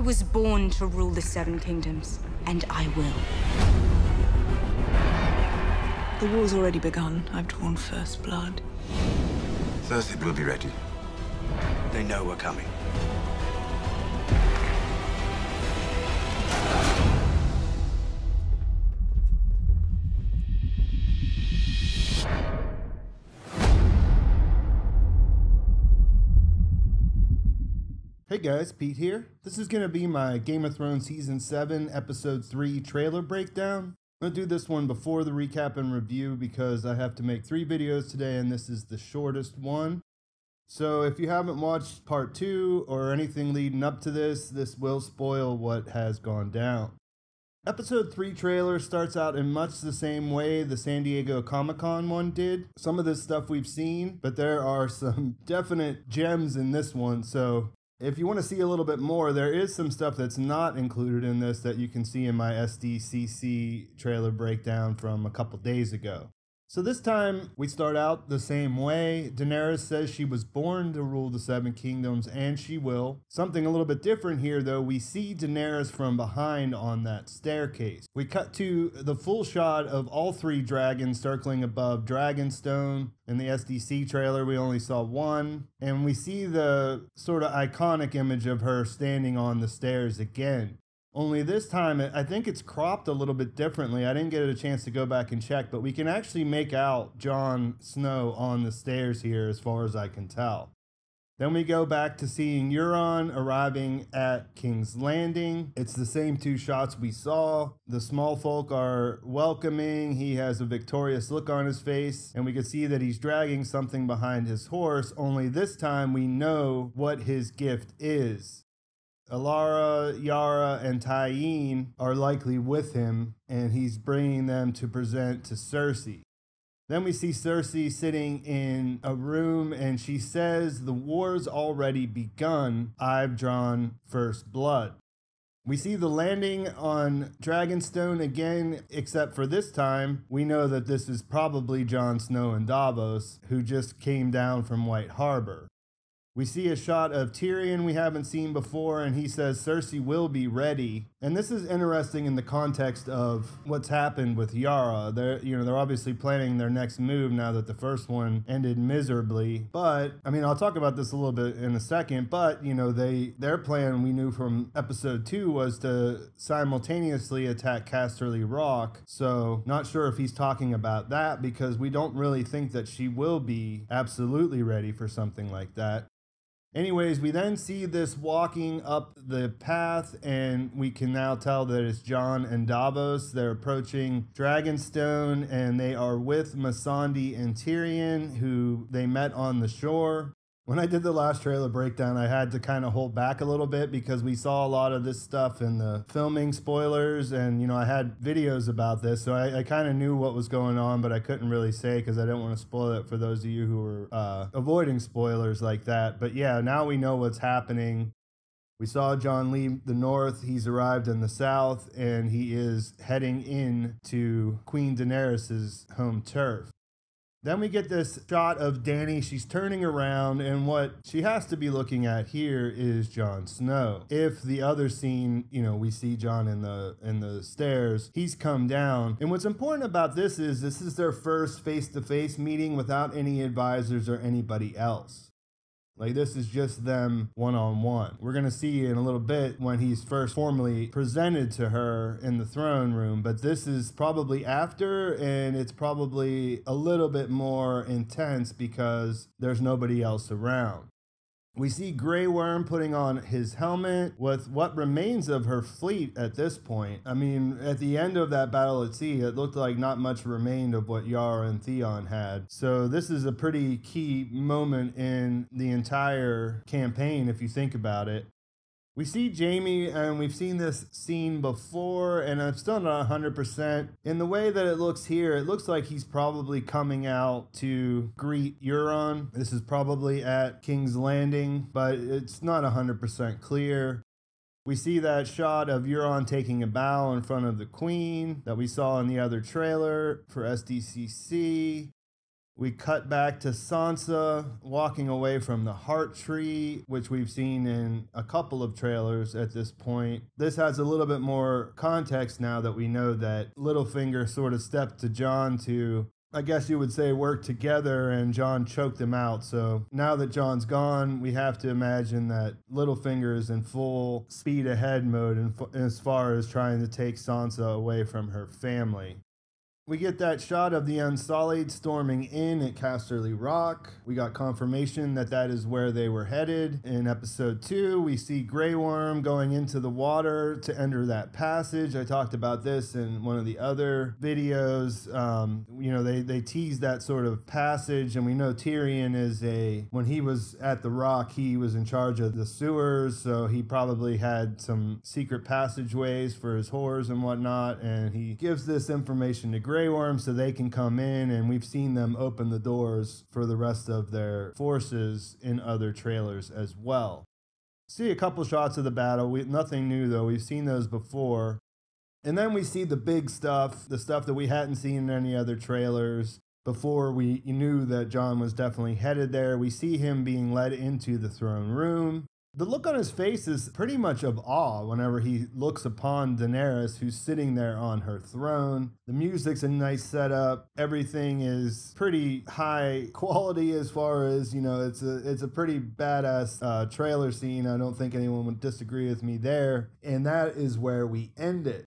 I was born to rule the Seven Kingdoms, and I will. The war's already begun. I've drawn first blood. Cersei will be ready. They know we're coming. Hey guys, Pete here. This is going to be my Game of Thrones Season 7, Episode 3 trailer breakdown. I'm going to do this one before the recap and review because I have to make 3 videos today and this is the shortest one. So if you haven't watched Part 2 or anything leading up to this will spoil what has gone down. Episode 3 trailer starts out in much the same way the San Diego Comic-Con one did. Some of this stuff we've seen, but there are some definite gems in this one, so if you want to see a little bit more, there is some stuff that's not included in this that you can see in my SDCC trailer breakdown from a couple days ago. So this time, we start out the same way. Daenerys says she was born to rule the Seven Kingdoms, and she will. Something a little bit different here, though. We see Daenerys from behind on that staircase. We cut to the full shot of all 3 dragons circling above Dragonstone. In the SDC trailer, we only saw one. And we see the sort of iconic image of her standing on the stairs again. Only this time, I think it's cropped a little bit differently. I didn't get a chance to go back and check, but we can actually make out Jon Snow on the stairs here as far as I can tell. Then we go back to seeing Euron arriving at King's Landing. It's the same 2 shots we saw. The small folk are welcoming. He has a victorious look on his face, and we can see that he's dragging something behind his horse, only this time we know what his gift is. Alara, Yara, and Tyene are likely with him, and he's bringing them to present to Cersei. Then we see Cersei sitting in a room, and she says, "The war's already begun. I've drawn first blood." We see the landing on Dragonstone again, except for this time, we know that this is probably Jon Snow and Davos, who just came down from White Harbor. We see a shot of Tyrion we haven't seen before, and he says Cersei will be ready. And this is interesting in the context of what's happened with Yara. They're obviously planning their next move now that the first one ended miserably. But, I mean, I'll talk about this a little bit in a second, but, their plan we knew from episode 2 was to simultaneously attack Casterly Rock. So, not sure if he's talking about that because we don't really think that she will be absolutely ready for something like that. Anyways, we then see this walking up the path, and we can now tell that it's Jon and Davos. They're approaching Dragonstone, and they are with Missandei and Tyrion, who they met on the shore. When I did the last trailer breakdown, I had to kind of hold back a little bit because we saw a lot of this stuff in the filming spoilers, and I had videos about this, so I kind of knew what was going on, but I couldn't really say because I didn't want to spoil it for those of you who were avoiding spoilers like that. But yeah, now we know what's happening. We saw Jon leave the north, he's arrived in the south, and he is heading in to Queen Daenerys' home turf. Then we get this shot of Dany. She's turning around, and what she has to be looking at here is Jon Snow. If the other scene, we see Jon in the stairs, he's come down. And what's important about this is their first face-to-face meeting without any advisors or anybody else. Like, this is just them one-on-one. We're going to see in a little bit when he's first formally presented to her in the throne room, but this is probably after, and it's probably a little bit more intense because there's nobody else around. We see Greyworm putting on his helmet with what remains of her fleet at this point. I mean, at the end of that battle at sea, it looked like not much remained of what Yara and Theon had. So this is a pretty key moment in the entire campaign, if you think about it. We see Jaime, and we've seen this scene before, and I'm still not 100%. In the way that it looks here, it looks like he's probably coming out to greet Euron. This is probably at King's Landing, but it's not 100% clear. We see that shot of Euron taking a bow in front of the Queen that we saw in the other trailer for SDCC. We cut back to Sansa walking away from the Heart Tree, which we've seen in a couple of trailers at this point. This has a little bit more context now that we know that Littlefinger sort of stepped to Jon to, I guess you would say, work together, and Jon choked him out. So now that Jon's gone, we have to imagine that Littlefinger is in full speed ahead mode as far as trying to take Sansa away from her family. We get that shot of the Unsullied storming in at Casterly Rock. We got confirmation that that is where they were headed. In episode 2, we see Greyworm going into the water to enter that passage. I talked about this in one of the other videos. They tease that sort of passage, and we know Tyrion when he was at the Rock, he was in charge of the sewers, so he probably had some secret passageways for his whores and whatnot, and he gives this information to Greyworm so they can come in, and we've seen them open the doors for the rest of their forces in other trailers as well. See a couple shots of the battle. Nothing new though. We've seen those before. And then we see the big stuff, the stuff that we hadn't seen in any other trailers. Before we knew that Jon was definitely headed there. We see him being led into the throne room. The look on his face is pretty much of awe whenever he looks upon Daenerys, who's sitting there on her throne. The music's a nice setup. Everything is pretty high quality as far as, it's a pretty badass trailer scene. I don't think anyone would disagree with me there. And that is where we end it.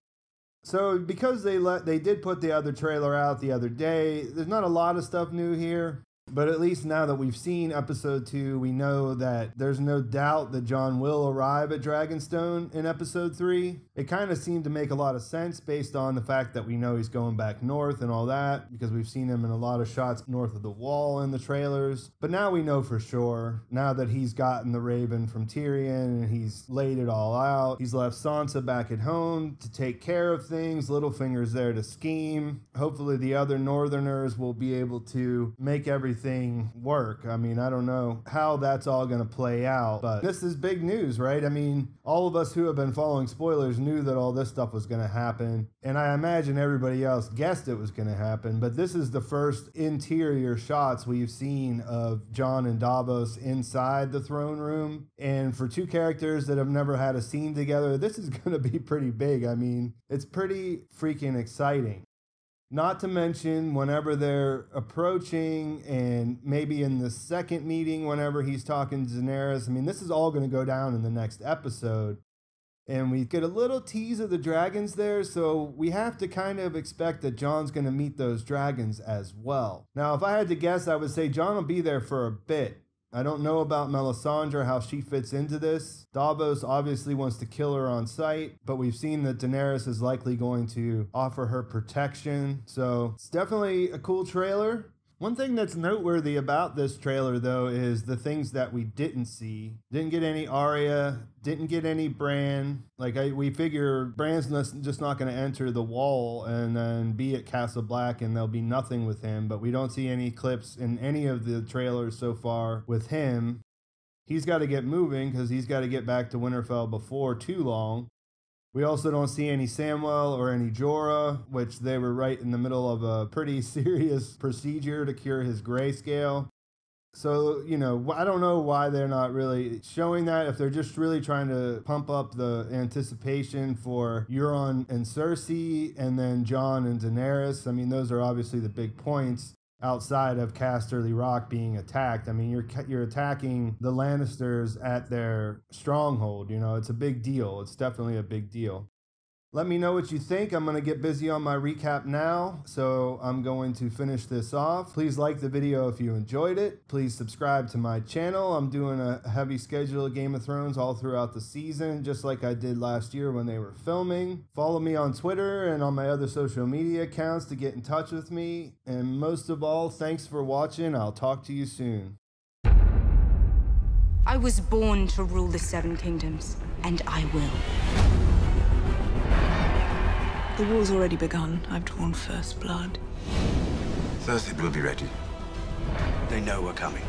So because they did put the other trailer out the other day, there's not a lot of stuff new here. But at least now that we've seen episode 2, we know that there's no doubt that Jon will arrive at Dragonstone in episode 3. It kind of seemed to make a lot of sense based on the fact that we know he's going back north and all that, because we've seen him in a lot of shots north of the wall in the trailers. But now we know for sure, now that he's gotten the Raven from Tyrion and he's laid it all out, he's left Sansa back at home to take care of things. Littlefinger's there to scheme. Hopefully the other Northerners will be able to make everything work. I mean, I don't know how that's all going to play out, but this is big news, right? I mean, all of us who have been following spoilers knew that all this stuff was going to happen, and I imagine everybody else guessed it was going to happen, but this is the first interior shots we've seen of Jon and Davos inside the throne room, and for two characters that have never had a scene together, this is going to be pretty big. I mean, it's pretty freaking exciting. Not to mention whenever they're approaching, and maybe in the second meeting whenever he's talking to Daenerys. I mean, this is all going to go down in the next episode. And we get a little tease of the dragons there, so we have to kind of expect that Jon's going to meet those dragons as well. Now, if I had to guess, I would say Jon will be there for a bit. I don't know about Melisandre, how she fits into this. Davos obviously wants to kill her on sight, but we've seen that Daenerys is likely going to offer her protection. So it's definitely a cool trailer. One thing that's noteworthy about this trailer, though, is the things that we didn't see. Didn't get any Arya, didn't get any Bran. We figure Bran's just not going to enter the wall and then be at Castle Black and there'll be nothing with him. But we don't see any clips in any of the trailers so far with him. He's got to get moving because he's got to get back to Winterfell before too long. We also don't see any Samwell or any Jorah, which they were right in the middle of a pretty serious procedure to cure his grayscale. So, I don't know why they're not really showing that, if they're just really trying to pump up the anticipation for Euron and Cersei, and then Jon and Daenerys. I mean, those are obviously the big points outside of Casterly Rock being attacked. I mean, you're attacking the Lannisters at their stronghold. It's a big deal. It's definitely a big deal. Let me know what you think. I'm going to get busy on my recap now, so I'm going to finish this off. Please like the video if you enjoyed it. Please subscribe to my channel. I'm doing a heavy schedule of Game of Thrones all throughout the season, just like I did last year when they were filming. Follow me on Twitter and on my other social media accounts to get in touch with me. And most of all, thanks for watching. I'll talk to you soon. I was born to rule the Seven Kingdoms, and I will. The war's already begun. I've drawn first blood. Cersei will be ready. They know we're coming.